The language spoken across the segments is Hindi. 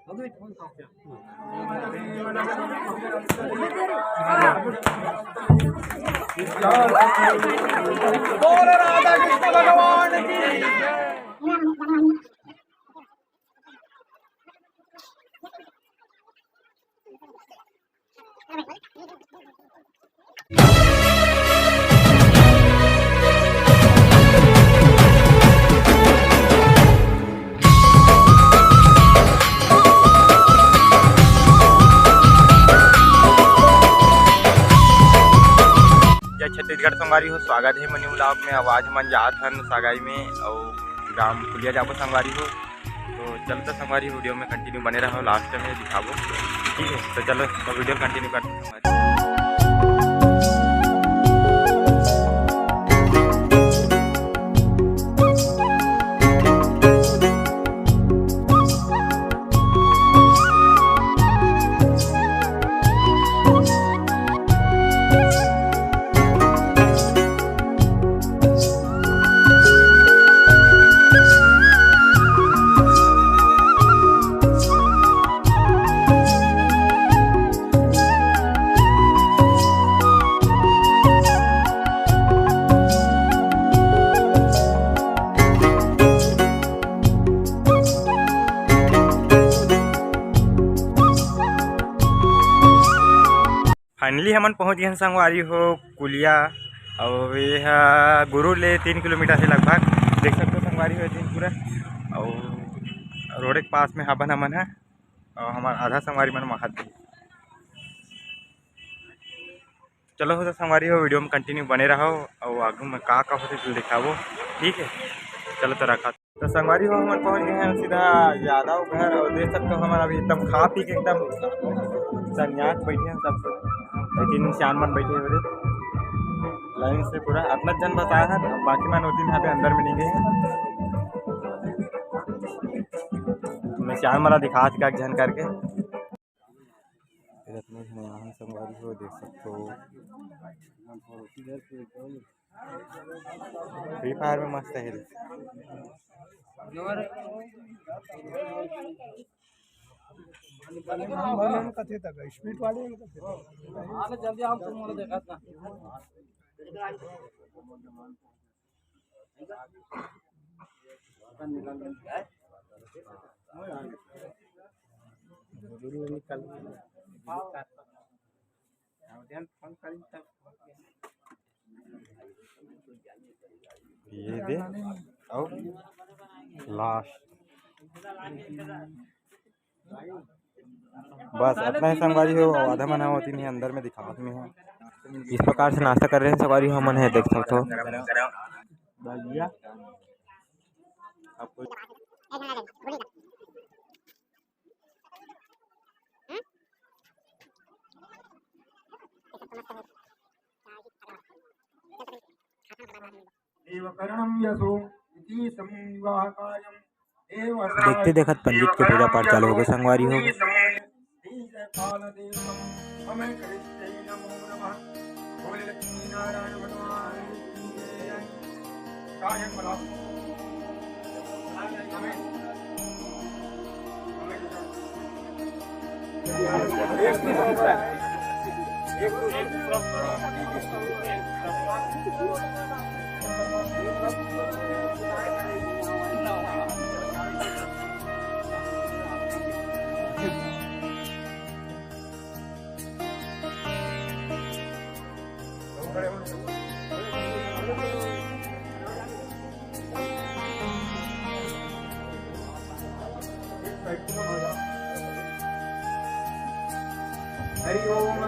बोल राधा कृष्ण भगवान की। छत्तीसगढ़ संगवारी हो, स्वागत है मनी ब्लॉग में। आवाज मन जात हन सागाई में और ग्राम पुलिया जाबो संगवारी हो। तो चलते संगवारी वीडियो में कंटिन्यू बने रहो, लास्ट में दिखाबो, ठीक है। तो चलो तो वीडियो कंटिन्यू करते हैं। फाइनली हमन पहुंच गए संगवारी हो कुलिया और यह गुरु ले 3 किलोमीटर है लगभग, देख सकते हो संगवारी हो दिन पूरा। और रोड के पास में हबन हमन है और हमारा आधा संगवारी मन वहाँ थे। चलो हो तो संगवारी हो, वीडियो में कंटिन्यू बने रहो और आगू में का होते तो दिखावो, ठीक है। चलो तो रखा तो संगवारी हो, हम पहुँच गए हैं सीधा यादव घर। और देख सकते हो हमारा अभी एकदम खा पी के एकदम सन्यास बैठे हैं सब, लेकिन शान मन बैठे हुए लाइन से पूरा अपना जन बताया है। बाकी मैं 2-3 यहाँ पे अंदर में नहीं गए हैं। मैं शान वाला दिखा क्या जन करके यहाँ संगवारी हो, देख सकते हो फ्री फायर में मस्त है। कथे तक स्पीड वाले जल्दी आप तुम मोला देखत ना निकल ये दे और लास्ट बस अपना ही संगवारी हो। आधा मना होती नहीं अंदर में दिखावत में है। इस प्रकार से नाश्ता कर रहे हैं संगवारी हो मन है, देख सकते हो। देखते देखत पंडित के पूजा पाठ चालू हो गए संगवारी हो। हरि ओम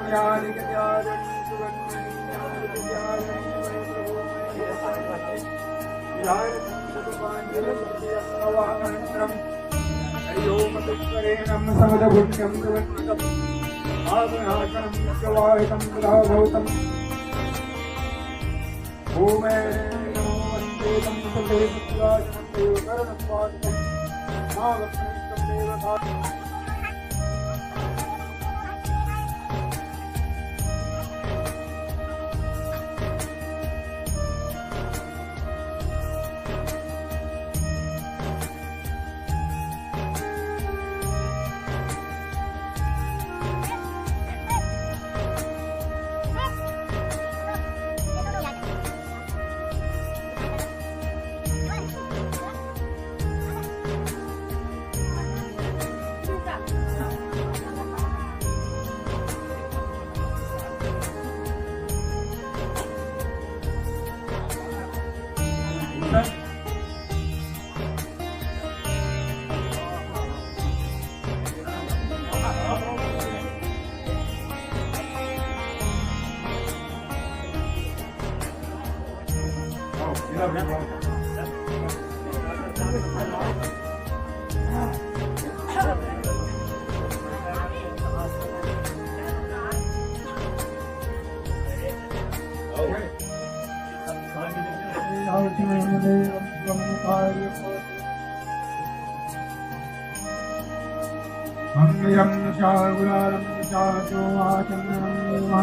मंगलम शाहुरारं शाहतो आचमनं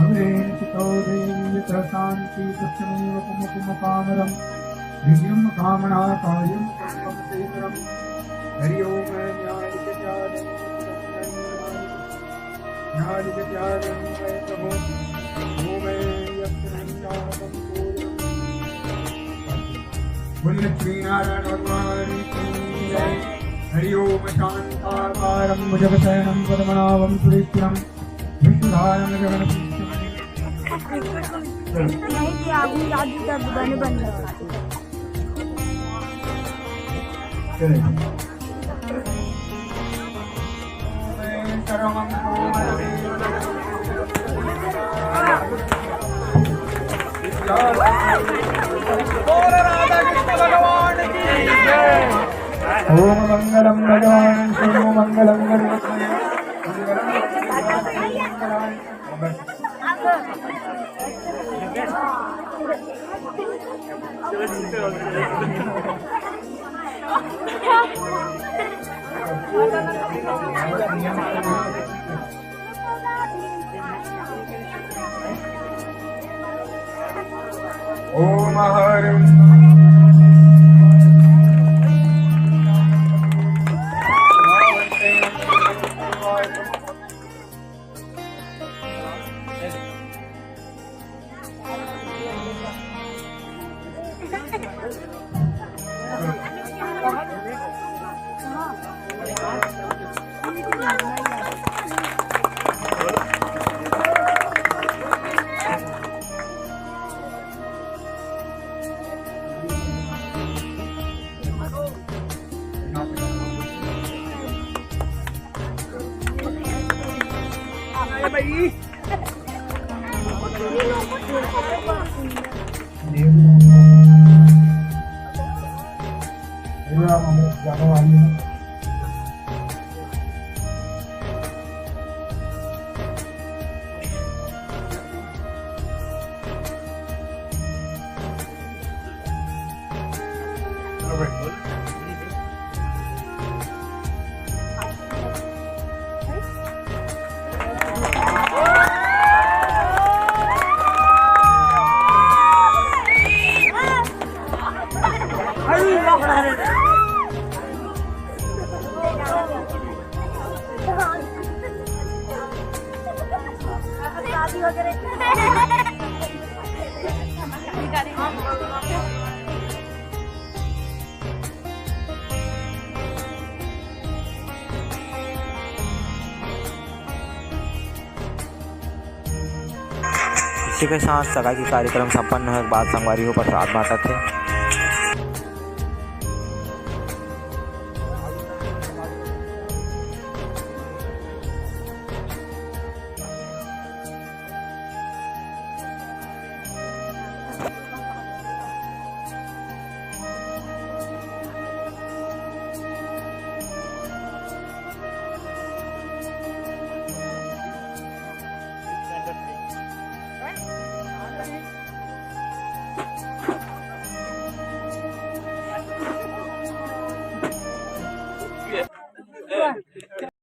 अवेन चितो देवी शांति तस्मैव कुमुकुमकामरं दिव्यं कामनाकायं सर्वमतेकरं हरि ओम न्यायिकत्यागं वै प्रभो ओमे यत्नञ्जातं पूर्णं श्रीनारायण भगवान की जय। हरि ओम शांताकारं भुजगशयनं पद्मनाभं सुरेश्वरं विष्णुधारं नहीं कि आगे आगे तक बने बन ओम मंगलम भगवान शिव मंगलम ओम हरि इसी के साथ सगाई की कार्यक्रम संपन्न होने के बाद संगवारी हो प्रसाद बांटा थे।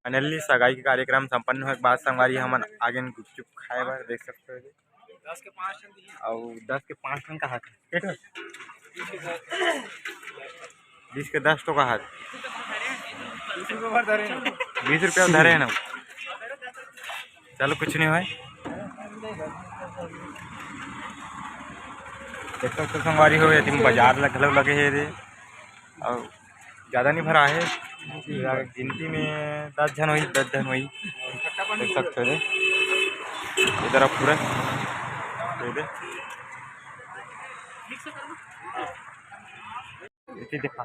फाइनली सगाई के कार्यक्रम संपन्न होने के बाद संगवारी हमन आगे गुपचुप खाए बर देख सकते हो। 10 के 5 और 10 के 5 टन का हाथ 20 के 10 तो का हाथ 20 रुपया धरे है ना। चलो कुछ नहीं भाई देख सकते संगवारी हो तुम बाजार लगे है रे और ज़्यादा नहीं भरा है गिनती में 10 जन हुई 10 जन हुई देख सकते हो इधर पूरा इसे दिखा।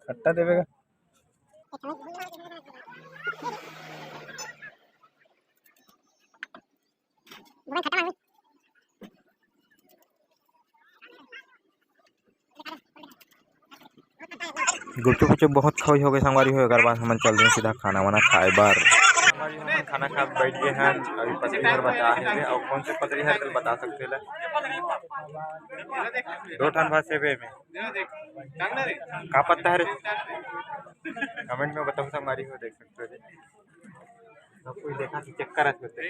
खट्टा देवेगा। गुपचुप उचुप बहुत खोई हो गए संगवारी हो, एकर बाद हम चल रहे सीधा खाना वाना खाए बार। संगवारी हो खाना खा बैठ गए हैं। अभी पतरी हर बता है और कौन से पतरी हर कल बता सकते हैं। 2 ठन भात सेवे में का पत्ता है रे? कमेंट में बताओ संगवारी हो, देख सकते हो। सब कोई देखा कि चेक करा सकते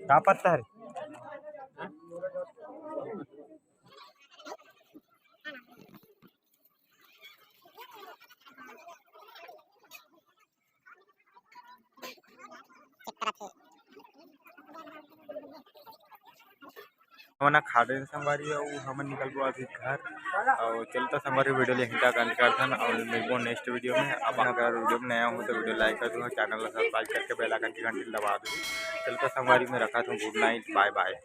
का पत्ता है रे? हमन खा रहे संगवारी और हमन निकल गो अभी घर और चलता संगवारी वीडियो यहीं तक अंत करथन और मिलबो नेक्स्ट वीडियो में। अब अगर वीडियो में नया हो तो वीडियो लाइक कर दो, चैनल को सब्सक्राइब करके बेल आइकन की घंटी दबा दो। चलता संगवारी में रखा था। Good night, bye bye.